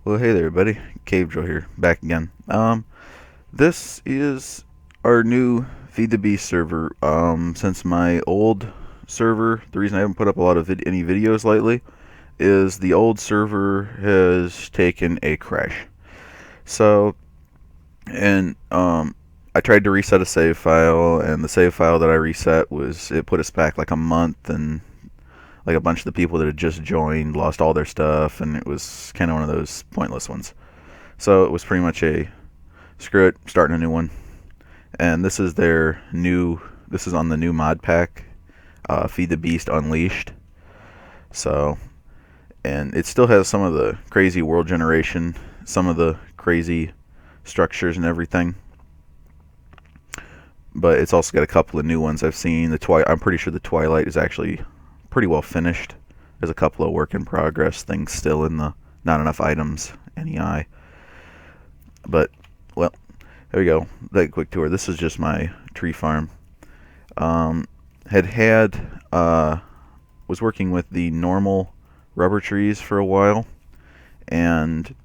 Well, hey there, everybody. Cave Joe here, back again. This is our new Feed the Beast server. Since my old server, the reason I haven't put up a lot of any videos lately is the old server has taken a crash. So, and I tried to reset a save file, and the save file that I reset it put us back like a month, and like a bunch of the people that had just joined lost all their stuff, and it was kind of one of those pointless ones. So it was pretty much a screw it, starting a new one. And this is on the new mod pack, Feed the Beast Unleashed. So, and it still has some of the crazy world generation, some of the crazy structures and everything. But it's also got a couple of new ones I've seen. I'm pretty sure the Twilight is actually pretty well finished. There's a couple of work in progress things still in the not enough items NEI. But well, there we go. That quick tour. This is just my tree farm. Um, was working with the normal rubber trees for a while, and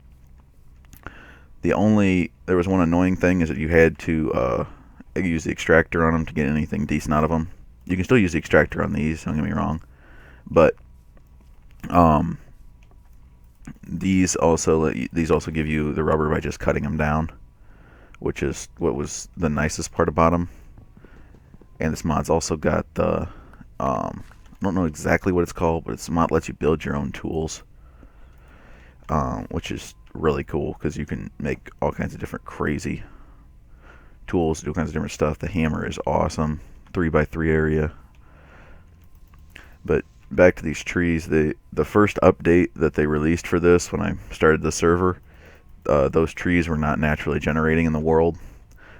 there was one annoying thing is that you had to use the extractor on them to get anything decent out of them. You can still use the extractor on these. Don't get me wrong, but um, these also give you the rubber by just cutting them down, which is what was the nicest part about them. And this mod's also got the I don't know exactly what it's called, but this mod lets you build your own tools, which is really cool because you can make all kinds of different crazy tools, do all kinds of different stuff. The hammer is awesome, 3x3 area. But back to these trees, the first update that they released for this when I started the server, those trees were not naturally generating in the world.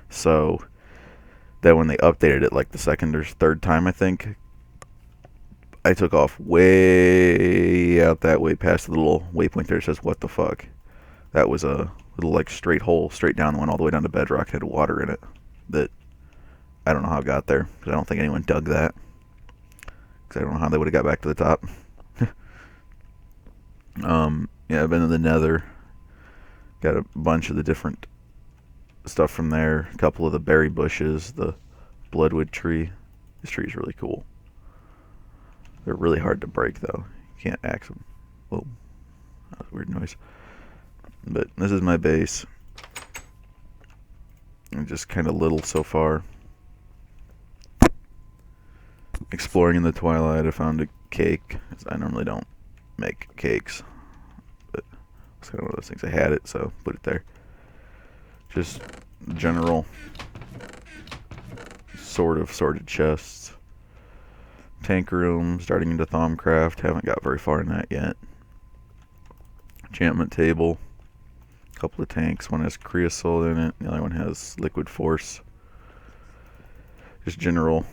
So that when they updated it like the second or third time, I think, I took off way out that way past the little waypoint there that says what the fuck. That was a little like straight hole, straight down the one all the way down to bedrock, had water in it. That I don't know how it got there, because I don't think anyone dug that. Because I don't know how they would have got back to the top. Yeah, I've been in the nether. Got a bunch of the different stuff from there. A couple of the berry bushes, the bloodwood tree. This tree is really cool. They're really hard to break, though. You can't axe them. Whoa. That was a weird noise. But this is my base. I'm just kind of little so far. Exploring in the twilight, I found a cake. I normally don't make cakes, but it's kind of one of those things. I had it, so put it there. Just general sort of sorted chests. Tank room, starting into Thaumcraft. Haven't got very far in that yet. Enchantment table. A couple of tanks. One has creosote in it. The other one has liquid force. Just general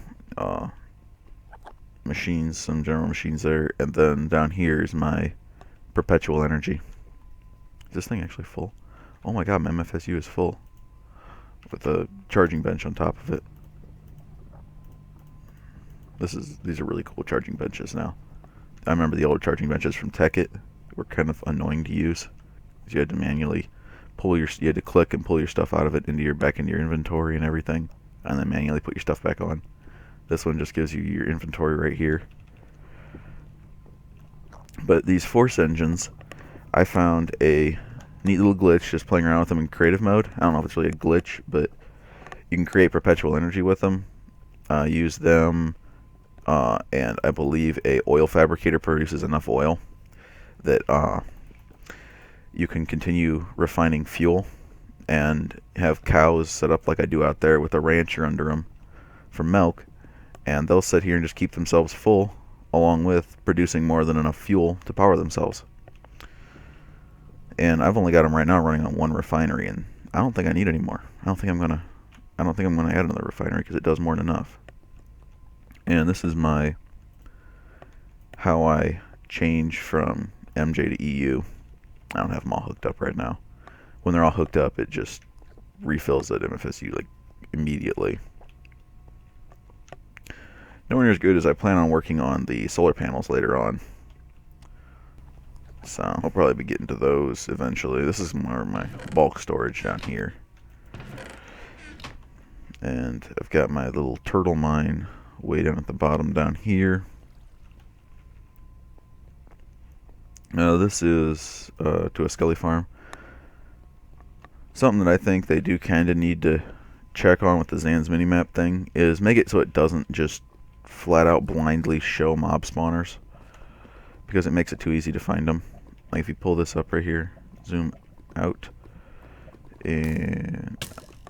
machines, some general machines there. And then down here is my perpetual energy. Is this thing actually full? Oh my god, my MFSU is full. With a charging bench on top of it. These are really cool charging benches now. I remember the old charging benches from Tekkit were kind of annoying to use. You had to manually you had to click and pull your stuff out of it back into your inventory and everything, and then manually put your stuff back on. This one just gives you your inventory right here. But these force engines, I found a neat little glitch just playing around with them in creative mode. I don't know if it's really a glitch, but you can create perpetual energy with them. Use them. And I believe a oil fabricator produces enough oil that you can continue refining fuel and have cows set up like I do out there with a rancher under them for milk, and they'll sit here and just keep themselves full along with producing more than enough fuel to power themselves. And I've only got them right now running on one refinery, and I don't think I need any more. I don't think I'm gonna add another refinery because it does more than enough. And this is how I change from MJ to EU. I don't have them all hooked up right now. When they're all hooked up, it just refills that MFSU like immediately. Nowhere near as good as I plan on working on the solar panels later on. So I'll probably be getting to those eventually. This is more of my bulk storage down here. And I've got my little turtle mine way down at the bottom down here. Now this is to a skelly farm. Something that I think they do kind of need to check on with the Zan's minimap thing is make it so it doesn't just flat out blindly show mob spawners, because it makes it too easy to find them. Like if you pull this up right here, zoom out, and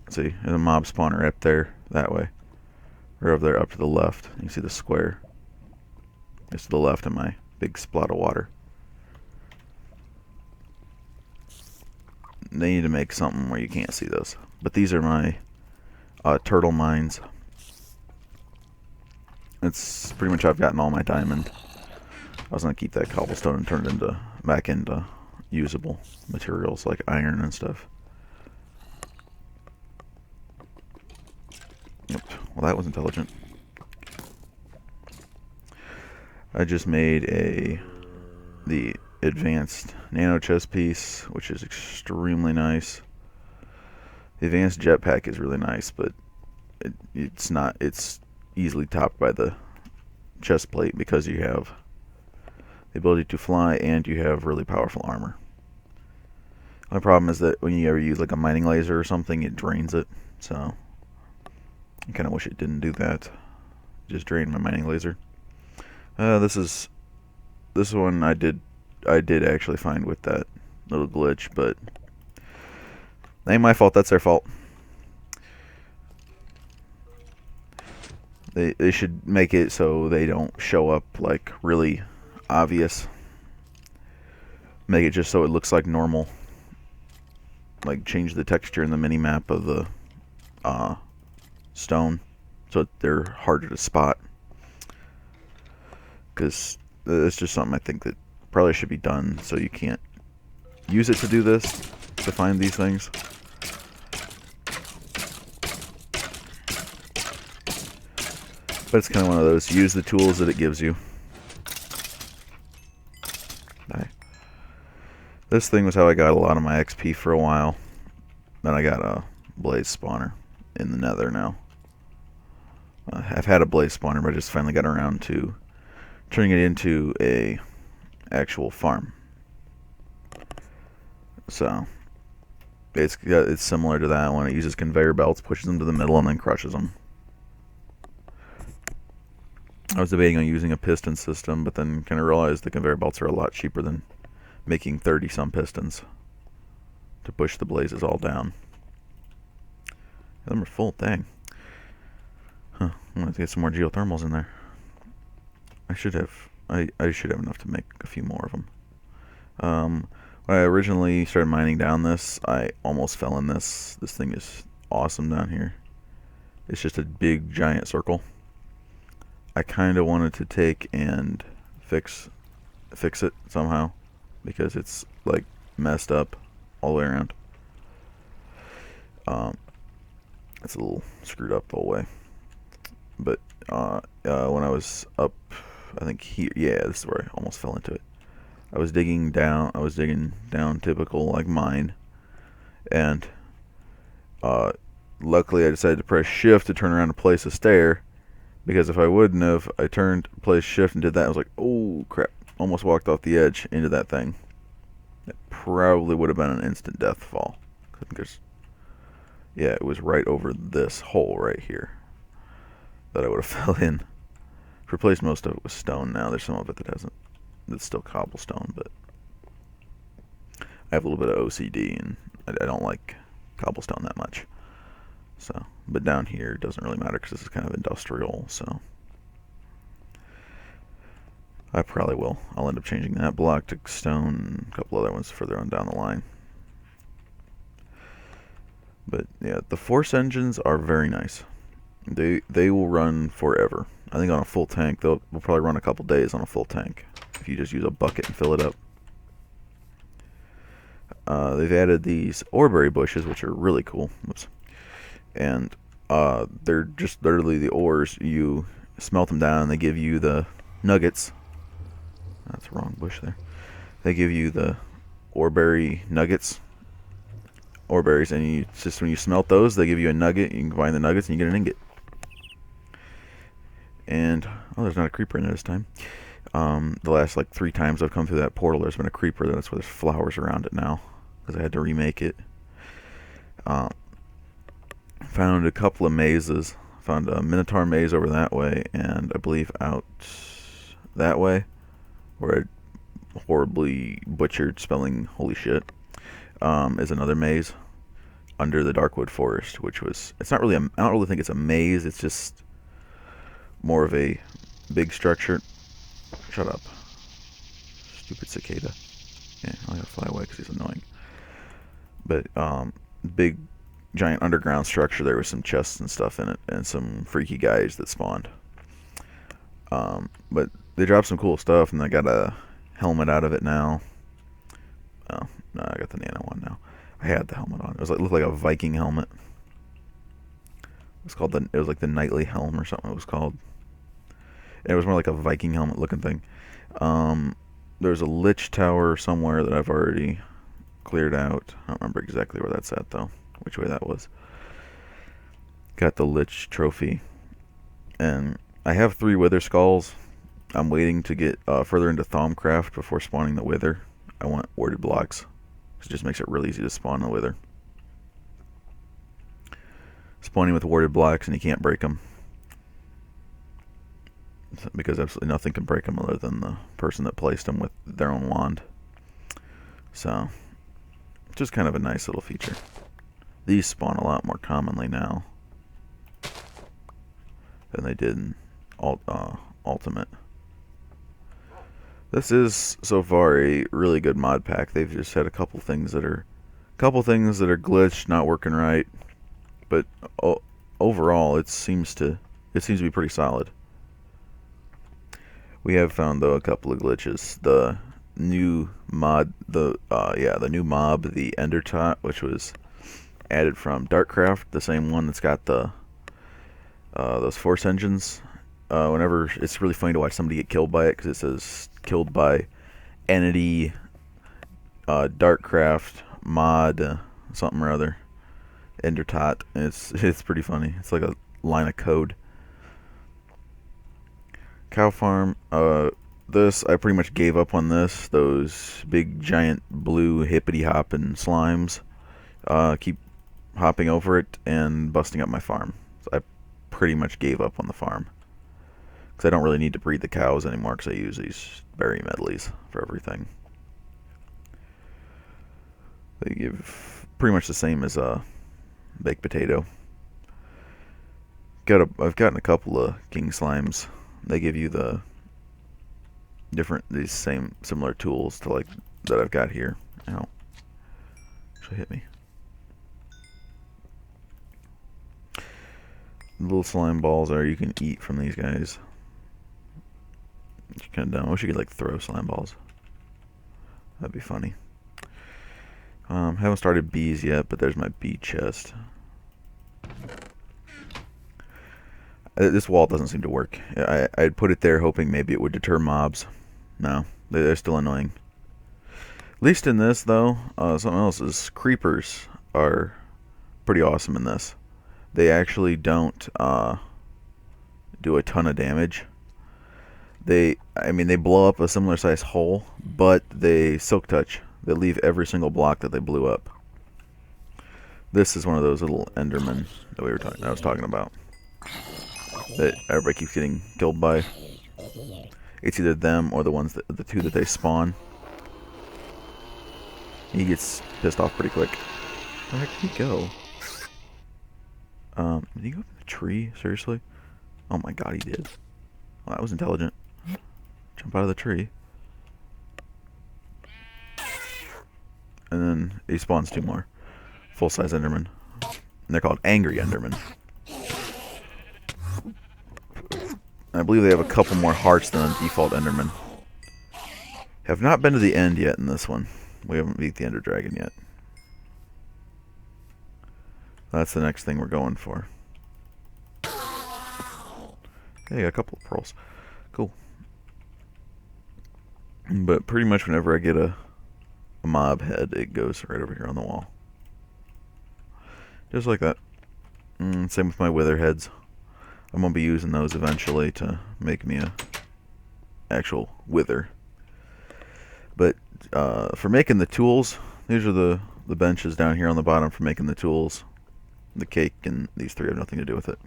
see, there's a mob spawner up there that way, or over there up to the left. You can see the square. It's to the left of my big splot of water. They need to make something where you can't see those. But these are my turtle mines. It's pretty much I've gotten all my diamond. I was gonna keep that cobblestone and turn it back into usable materials like iron and stuff. Yep. Well, that was intelligent. I just made the advanced nano chest piece, which is extremely nice. The advanced jetpack is really nice, but it's easily topped by the chest plate because you have the ability to fly and you have really powerful armor. My problem is that when you ever use like a mining laser or something, it drains it. So I kind of wish it didn't do that. Just drain my mining laser. This one I did actually find with that little glitch, but that ain't my fault. That's their fault. They should make it so they don't show up like really obvious. Make it just so it looks like normal. Like change the texture in the mini map of the stone so they're harder to spot. Because it's just something I think that probably should be done so you can't use it to do this, to find these things. But it's kind of one of those, use the tools that it gives you. This thing was how I got a lot of my XP for a while. Then I got a blaze spawner in the nether now. I've had a blaze spawner, but I just finally got around to turning it into a actual farm. So it's similar to that one. It uses conveyor belts, pushes them to the middle, and then crushes them. I was debating on using a piston system, but then kind of realized the conveyor belts are a lot cheaper than making 30-some pistons to push the blazes all down. Them are full, dang. Huh, I'm gonna have to get some more geothermals in there. I should have enough to make a few more of them. When I originally started mining down this, I almost fell in this. This thing is awesome down here. It's just a big giant circle. I kind of wanted to take and fix it somehow, because it's like messed up all the way around. It's a little screwed up the whole way. But when I was up, I think here, yeah, this is where I almost fell into it. I was digging down typical like mine, and luckily I decided to press shift to turn around and place a stair, because if I wouldn't have, I placed shift and did that. I was like, oh crap, almost walked off the edge into that thing. It probably would have been an instant death fall. I think yeah, it was right over this hole right here that I would have fell in. Replaced most of it with stone now. There's some of it that's still cobblestone, but I have a little bit of OCD and I don't like cobblestone that much. So, but down here it doesn't really matter because this is kind of industrial, so I probably will. I'll end up changing that block to stone and a couple other ones further on down the line. But yeah, the force engines are very nice. They will run forever. I think on a full tank, we'll probably run a couple days on a full tank if you just use a bucket and fill it up. They've added these oreberry bushes, which are really cool. Oops. And they're just literally the ores. You smelt them down and they give you the nuggets. That's the wrong bush there. They give you the oreberry nuggets, oreberries, and it's just when you smelt those, they give you a nugget. You can combine the nuggets and you get an ingot. And oh, there's not a creeper in there this time. The last like 3 times I've come through that portal, there's been a creeper. That's why there's flowers around it now, because I had to remake it. Found a couple of mazes. Found a Minotaur maze over that way, and I believe out that way, where I horribly butchered spelling holy shit, is another maze under the Darkwood Forest, which was, it's not really, I don't really think it's a maze, it's just more of a big structure. Shut up. Stupid cicada. Yeah, I gotta fly away because he's annoying. But, big, giant underground structure there with some chests and stuff in it, and some freaky guys that spawned. But they dropped some cool stuff, and I got a helmet out of it now. Oh, no, I got the nano one now. I had the helmet on. It looked like a Viking helmet. It was like the Knightly Helm or something it was called. And it was more like a Viking helmet looking thing. There's a Lich Tower somewhere that I've already cleared out. I don't remember exactly where that's at though. Which way that was. Got the Lich trophy. And I have 3 Wither Skulls. I'm waiting to get further into Thaumcraft before spawning the Wither. I want warded blocks. It just makes it really easy to spawn the Wither. Spawning with warded blocks and you can't break them. Because absolutely nothing can break them other than the person that placed them with their own wand. So, just kind of a nice little feature. These spawn a lot more commonly now than they did in Ultimate. This is so far a really good mod pack. They've just had a couple things that are glitched, not working right, but overall it seems to be pretty solid. We have found though a couple of glitches. The new mod, the new mob, the Endertot, which was added from Darkcraft, the same one that's got the those force engines. Whenever it's really funny to watch somebody get killed by it because it says killed by entity Darkcraft mod something or other Endertot. It's pretty funny. It's like a line of code. Cow farm. This I pretty much gave up on this. Those big giant blue hippity hopping slimes keep hopping over it and busting up my farm. So I pretty much gave up on the farm. Because I don't really need to breed the cows anymore because I use these berry medleys for everything. They give pretty much the same as a baked potato. I've gotten a couple of king slimes. They give you the similar tools to like that I've got here. Ow. Actually hit me. Little slime balls you can eat from these guys. It's kind of dumb. I wish you could like throw slime balls. That'd be funny. Haven't started bees yet, but there's my bee chest. This wall doesn't seem to work. I'd put it there hoping maybe it would deter mobs. No, they're still annoying. At least in this though, something else is creepers are pretty awesome in this. They actually don't do a ton of damage. They blow up a similar size hole, but they silk touch. They leave every single block that they blew up. This is one of those little Endermen that I was talking about. That everybody keeps getting killed by. It's either them or the 2 that they spawn. He gets pissed off pretty quick. Where the heck did he go? Did he go up in the tree? Seriously? Oh my god, he did. Well, that was intelligent. Jump out of the tree. And then he spawns 2 more. Full-size Endermen. And they're called Angry Endermen. I believe they have a couple more hearts than a default Enderman. Have not been to the end yet in this one. We haven't beat the Ender Dragon yet. That's the next thing we're going for. Okay, got a couple of pearls. Cool. But pretty much whenever I get a mob head, it goes right over here on the wall. Just like that. Same with my wither heads. I'm going to be using those eventually to make me a actual wither. But for making the tools, these are the benches down here on the bottom for making the tools. The cake and these three have nothing to do with it.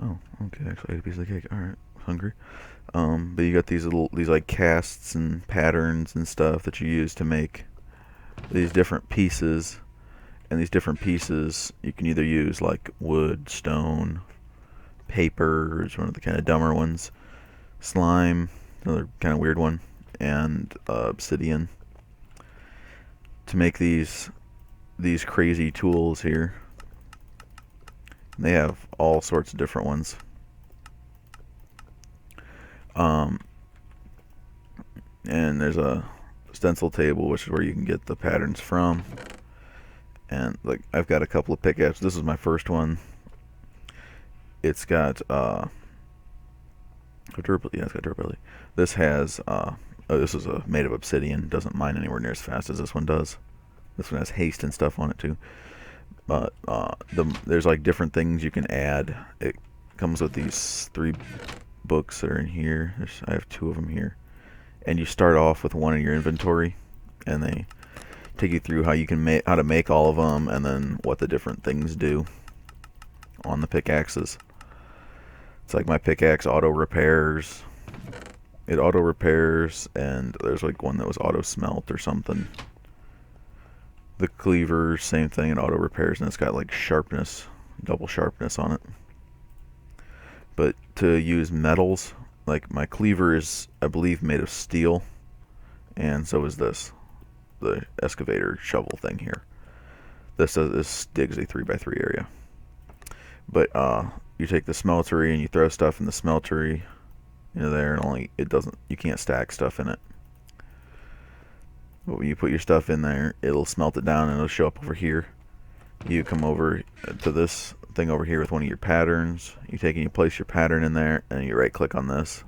Oh, okay, actually I ate a piece of the cake. Alright, hungry. But you got these like casts and patterns and stuff that you use to make these different pieces. And these different pieces you can either use like wood, stone, paper is one of the kind of dumber ones, slime, another kind of weird one, and obsidian to make these crazy tools here. They have all sorts of different ones. And there's a stencil table, which is where you can get the patterns from. And like I've got a couple of pickaxes. This is my first one. It's got durability. Yeah, it's got durability. This has this is made of obsidian. Doesn't mine anywhere near as fast as this one does. This one has haste and stuff on it too. But there's like different things you can add. It comes with these 3 books that are in here. I have 2 of them here. And you start off with one in your inventory, and they take you through how you can how to make all of them, and then what the different things do on the pickaxes. It's like my pickaxe auto repairs. It auto repairs, and there's like one that was auto smelt or something. The cleaver, same thing, it auto repairs, and it's got like sharpness, double sharpness on it. But to use metals, like my cleaver is, I believe, made of steel, and so is this, the excavator shovel thing here. This digs a 3x3 area. But you take the smeltery and you throw stuff in the smeltery into there, and you can't stack stuff in it. But when you put your stuff in there, it'll smelt it down and it'll show up over here. You come over to this thing over here with one of your patterns. You take and you place your pattern in there, and you right click on this,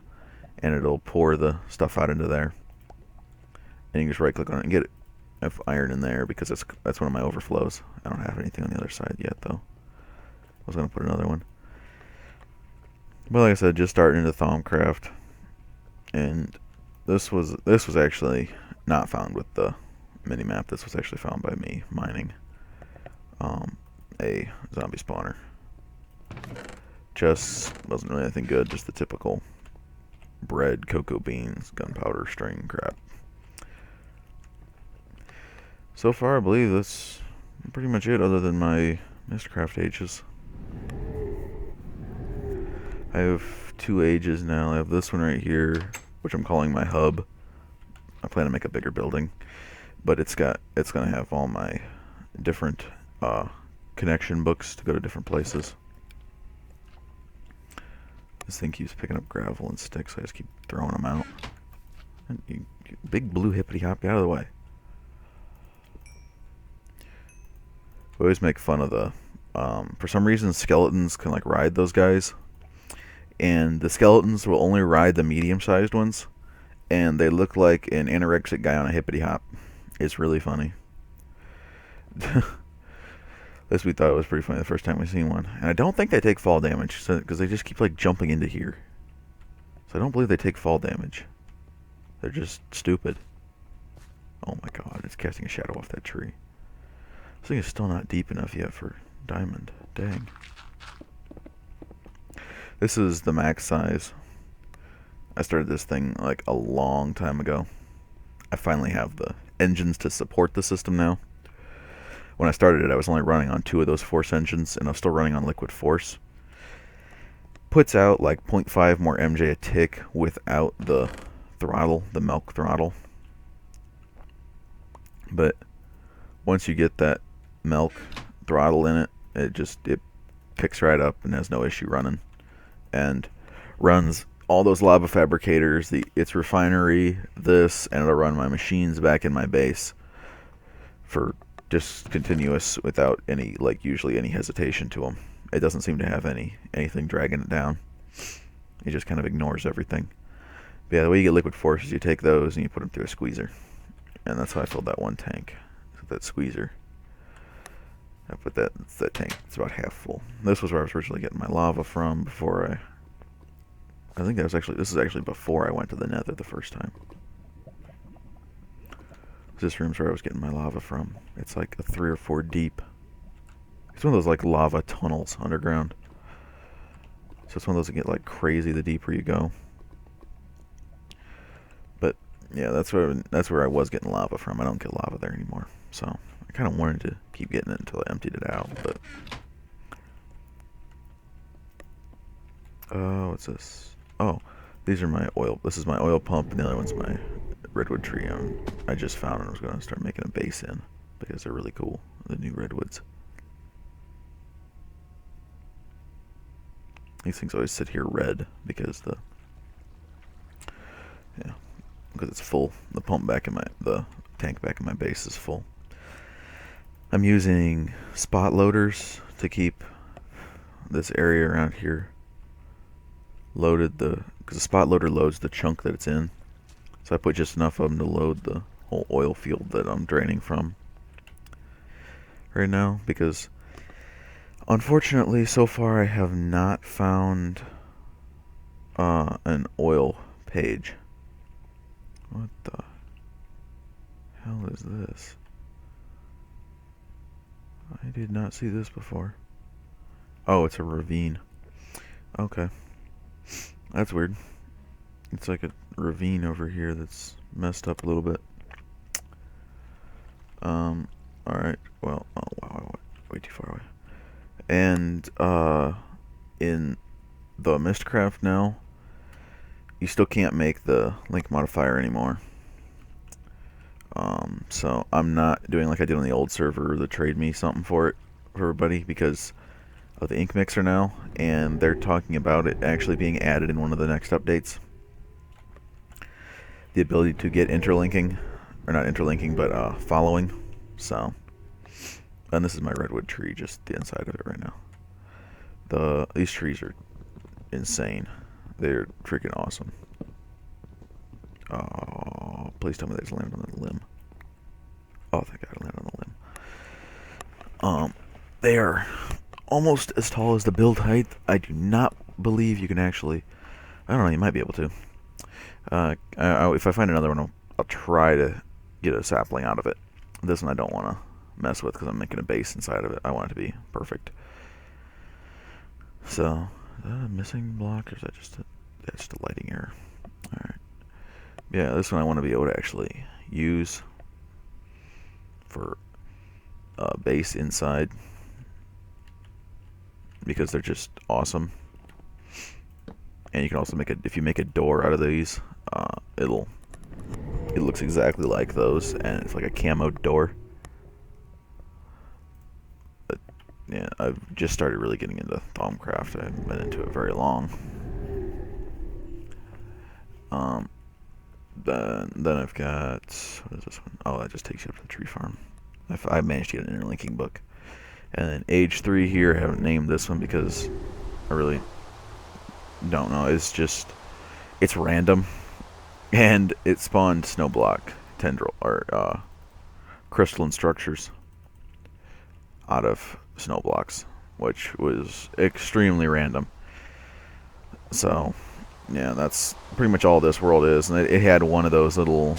and it'll pour the stuff out into there. And you just right click on it and get it. I have iron in there because that's one of my overflows. I don't have anything on the other side yet though. I was gonna put another one. But like I said, just starting into Thaumcraft, and this was actually not found with the minimap. This was actually found by me mining a zombie spawner. Just wasn't really anything good. Just the typical bread, cocoa beans, gunpowder, string crap. So far, I believe that's pretty much it, other than my Mistcraft ages. I have 2 ages now. I have this one right here, which I'm calling my hub. I plan to make a bigger building, but it's gonna have all my different connection books to go to different places. This thing keeps picking up gravel and sticks, so I just keep throwing them out. And you big blue hippity hop, get out of the way. We always make fun of the for some reason skeletons can like ride those guys, and the skeletons will only ride the medium-sized ones, and they look like an anorexic guy on a hippity hop. It's really funny. At least we thought it was pretty funny the first time we seen one. And I don't think they take fall damage, because they just keep like jumping into here. So I don't believe they take fall damage. They're just stupid. Oh my god, it's casting a shadow off that tree. This thing is still not deep enough yet for diamond. Dang. This is the max size. I started this thing like a long time ago. I finally have the engines to support the system now. When I started it, I was only running on 2 of those force engines, and I was still running on liquid force. Puts out like 0.5 more MJ a tick without the throttle, the milk throttle. But once you get that milk throttle in it, it picks right up and has no issue running. And runs all those lava fabricators, its refinery, this, and it'll run my machines back in my base for just continuous without any, like, usually any hesitation to them. It doesn't seem to have anything dragging it down. It just kind of ignores everything. But yeah, the way you get liquid force is you take those and you put them through a squeezer. And that's how I filled that one tank. With that squeezer. I put that tank. It's about half full. This was where I was originally getting my lava from before I think this is actually before I went to the nether the first time. This room's where I was getting my lava from. It's like a 3 or 4 deep. It's one of those like lava tunnels underground. So it's one of those that get like crazy the deeper you go. But yeah, that's where I was getting lava from. I don't get lava there anymore. So I kind of wanted to keep getting it until I emptied it out. But what's this? Oh, these are my oil. This is my oil pump, and the other one's my redwood tree I just found and I was going to start making a base in because they're really cool, the new redwoods. These things always sit here red because because it's full. The tank back in my base is full. I'm using spot loaders to keep this area around here loaded, because the spot loader loads the chunk that it's in. So I put just enough of them to load the whole oil field that I'm draining from right now, because unfortunately so far I have not found an oil page. What the hell is this? I did not see this before. Oh, it's a ravine. Okay. That's weird. It's like a ravine over here that's messed up a little bit. Alright. Well, oh wow, way too far away. And, in the Mistcraft now, you still can't make the link modifier anymore. So I'm not doing like I did on the old server, the trade me something for it for everybody, because of the ink mixer now, and they're talking about it actually being added in one of the next updates. The ability to get interlinking, or not interlinking, but following. So, and this is my redwood tree, just the inside of it right now. These trees are insane. They're freaking awesome. Oh, please tell me they just landed on the limb. Oh, thank God I landed on the limb. They are almost as tall as the build height. I do not believe you can actually. I don't know. You might be able to. If I find another one, I'll try to get a sapling out of it. This one I don't want to mess with because I'm making a base inside of it. I want it to be perfect. So, is that a missing block, or is that just a lighting error? All right. Yeah, this one I want to be able to actually use for base inside, because they're just awesome. And you can also if you make a door out of these, it looks exactly like those, and it's like a camoed door. But yeah, I've just started really getting into Thaumcraft. I haven't been into it very long. Then I've got, what is this one? Oh, that just takes you up to the tree farm. I managed to get an interlinking book. And then age 3 here, I haven't named this one because I really don't know. It's random, and it spawned snowblock tendril, or crystalline structures out of snow blocks, which was extremely random. So yeah, that's pretty much all this world is. And it had one of those little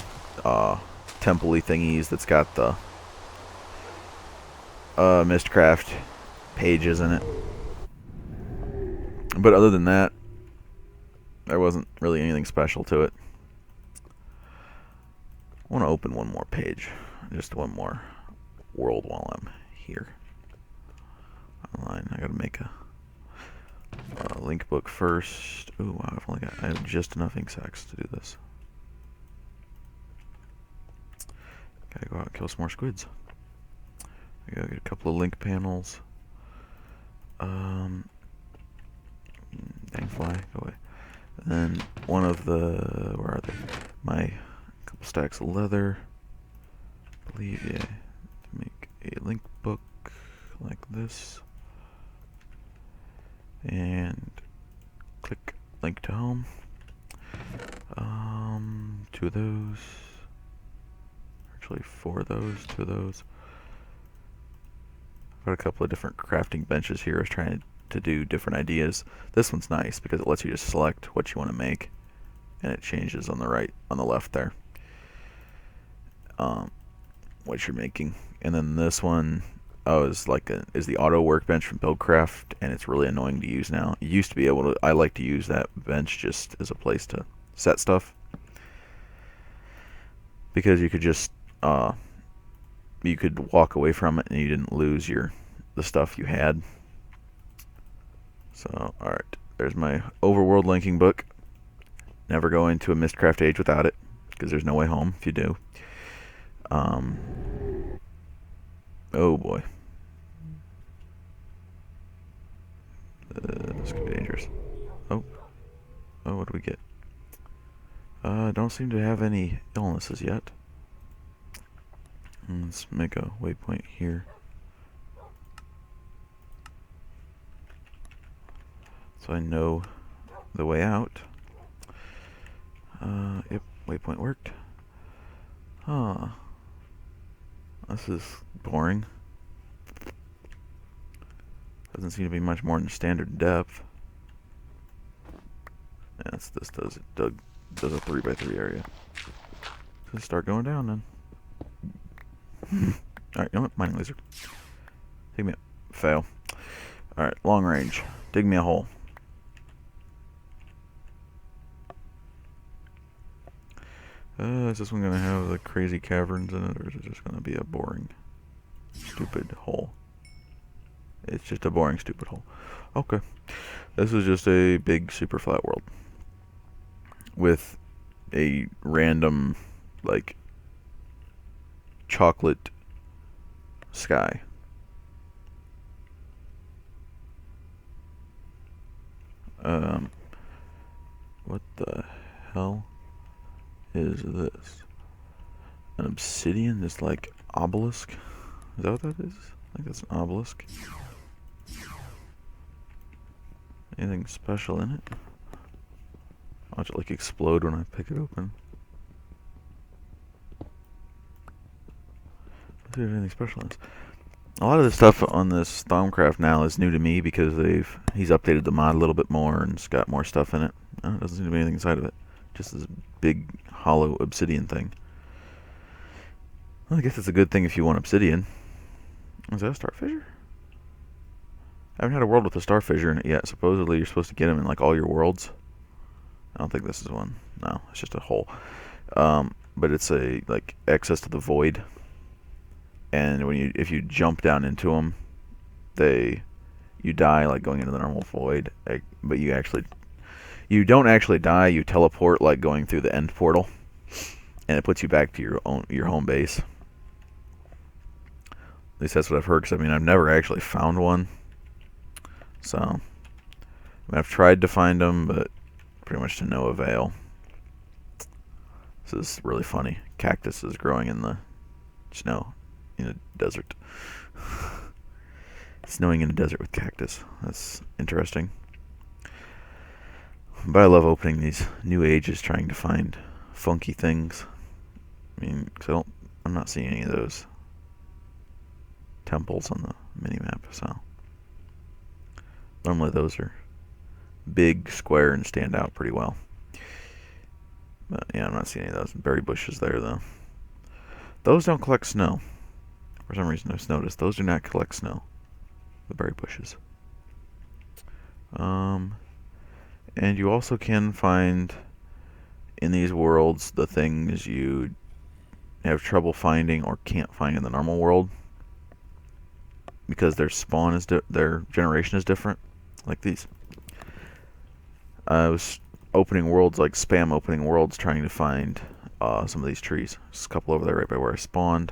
temple-y thingies that's got the Mistcraft pages in it. But other than that, there wasn't really anything special to it. I want to open one more page, just one more world while I'm here online. I gotta make a link book first. Ooh, wow, I have just enough ink sacs to do this. Gotta go out and kill some more squids. I gotta get a couple of link panels. Dang fly, go away. And then one of where are they? My couple stacks of leather. I believe, yeah. To make a link book like this. And click link to home. Two of those. Actually, four of those. Two of those. I've got a couple of different crafting benches here. I was trying to do different ideas. This one's nice because it lets you just select what you want to make, and it changes on the right, on the left there. What you're making, and then this one is the auto workbench from Buildcraft, and it's really annoying to use now. You used to be able to. I like to use that bench just as a place to set stuff because you could just you could walk away from it and you didn't lose the stuff you had. So alright, there's my overworld linking book. Never go into a Mistcraft age without it because there's no way home if you do. Oh boy. This could be dangerous. Oh, what do we get? Don't seem to have any illnesses yet. Let's make a waypoint here. So I know the way out. Yep, waypoint worked. Huh. This is boring. Doesn't seem to be much more than standard depth. Yeah, this does it. Does a 3x3 area. Let's start going down then. Alright, you know what? Mining laser. Dig me up. Fail. Alright, long range. Dig me a hole. Is this one going to have the crazy caverns in it, or is it just going to be a boring, stupid hole? It's just a boring, stupid hole. Okay. This is just a big, super flat world. With a random, like, chocolate sky. What the hell is this? An obsidian, this like obelisk? Is that what that is? I think that's an obelisk. Anything special in it? Watch it like explode when I pick it open. Let's see if there's anything special in it. A lot of the stuff on this Thaumcraft now is new to me because he's updated the mod a little bit more and it's got more stuff in it. It doesn't seem to be anything inside of it. Just this big hollow obsidian thing. Well, I guess it's a good thing if you want obsidian. Is that a star fissure? I haven't had a world with a star fissure in it yet. Supposedly you're supposed to get them in like all your worlds. I don't think this is one. No, it's just a hole. But it's a like access to the void. And if you jump down into them, you die like going into the normal void. But you don't actually die. You teleport like going through the end portal, and it puts you back to your home base. At least that's what I've heard. Because I mean, I've never actually found one. So I mean, I've tried to find them, but pretty much to no avail. This is really funny. Cactus is growing in the snow. In a desert. Snowing in a desert with cactus. That's interesting. But I love opening these new ages, trying to find funky things. I mean, cause I'm not seeing any of those temples on the minimap, so normally those are big, square, and stand out pretty well. But yeah, I'm not seeing any of those berry bushes there, though. Those don't collect snow. For some reason, I've noticed those do not collect snow. The berry bushes. And you also can find in these worlds the things you have trouble finding or can't find in the normal world because their spawn is their generation is different. Like these. I was opening worlds, like spam opening worlds, trying to find some of these trees. There's a couple over there right by where I spawned.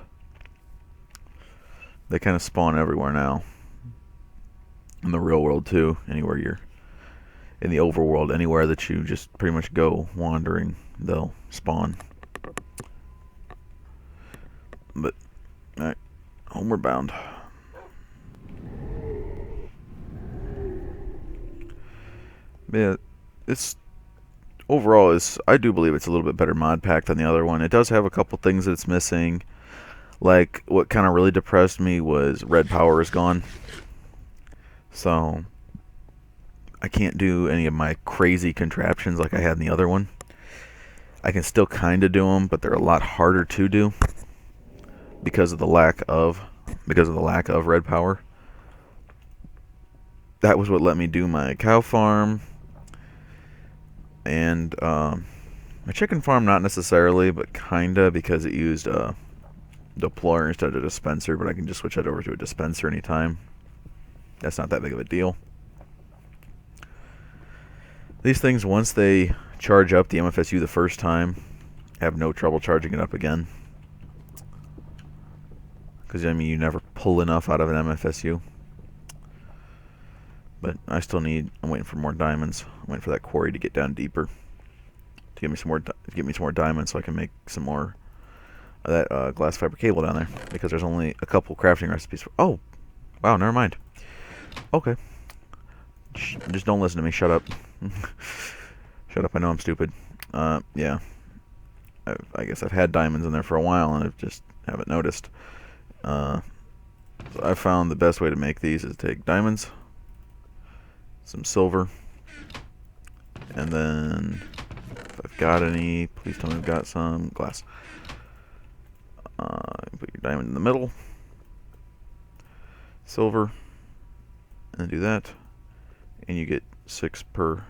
They kind of spawn everywhere now. In the real world too. Anywhere you're in the overworld, anywhere that you just pretty much go wandering, they'll spawn. But alright, homeward bound. Yeah, it's overall, I do believe it's a little bit better mod pack than the other one. It does have a couple things that it's missing. Like, what kind of really depressed me was red power is gone. So, I can't do any of my crazy contraptions like I had in the other one. I can still kind of do them, but they're a lot harder to do because of the lack of red power. That was what let me do my cow farm and my chicken farm, not necessarily, but kinda, because it used a deployer instead of a dispenser, but I can just switch that over to a dispenser anytime. That's not that big of a deal. These things, once they charge up the MFSU the first time, have no trouble charging it up again. Because, I mean, you never pull enough out of an MFSU. But I'm waiting for more diamonds. I'm waiting for that quarry to get down deeper. To get me some more diamonds so I can make some more of that glass fiber cable down there. Because there's only a couple crafting recipes. Oh! Wow, never mind. Okay. Just don't listen to me. Shut up. Shut up, I know I'm stupid. Yeah. I guess I've had diamonds in there for a while and I just haven't noticed. So I found the best way to make these is take diamonds, some silver, and then if I've got any, please tell me I've got some glass. Put your diamond in the middle, silver, and then do that, and you get 6 per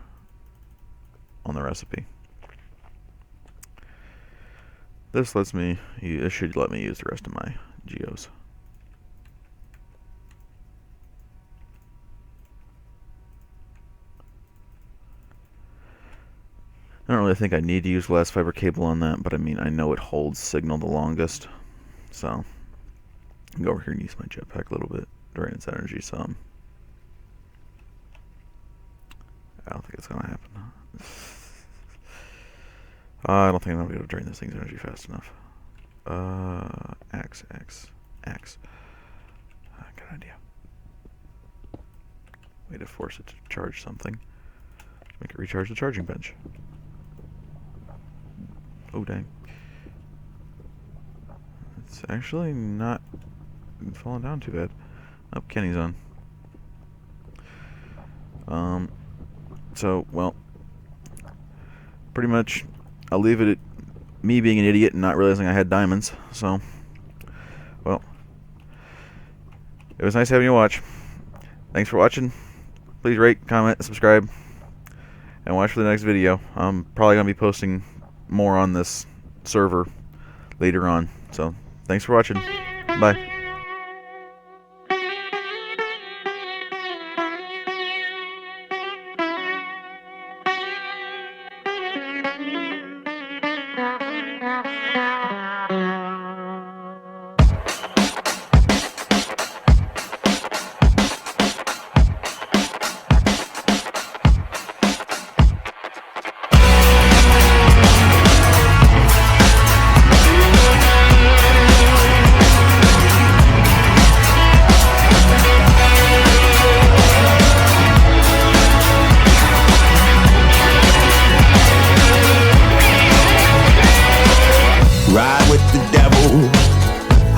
on the recipe. This should let me use the rest of my geos. I don't really think I need to use glass fiber cable on that, but I mean, I know it holds signal the longest. So, I can go over here and use my jetpack a little bit, drain its energy some. I don't think it's going to happen. I don't think I'm going to be able to drain this thing's energy fast enough. Axe. Good idea. Way to force it to charge something. Make it recharge the charging bench. Oh, dang. It's actually not falling down too bad. Oh, Kenny's on. So, well, pretty much I'll leave it at me being an idiot and not realizing I had diamonds. So, well, it was nice having you watch. Thanks for watching. Please rate, comment, subscribe, and watch for the next video. I'm probably going to be posting more on this server later on. So, thanks for watching. Bye. Ride with the devil,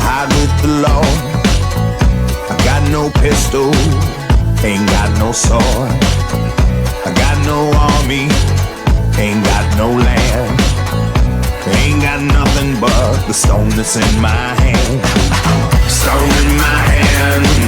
hide with the law. I got no pistol, ain't got no sword. I got no army, ain't got no land. Ain't got nothing but the stone that's in my hand. Stone in my hand.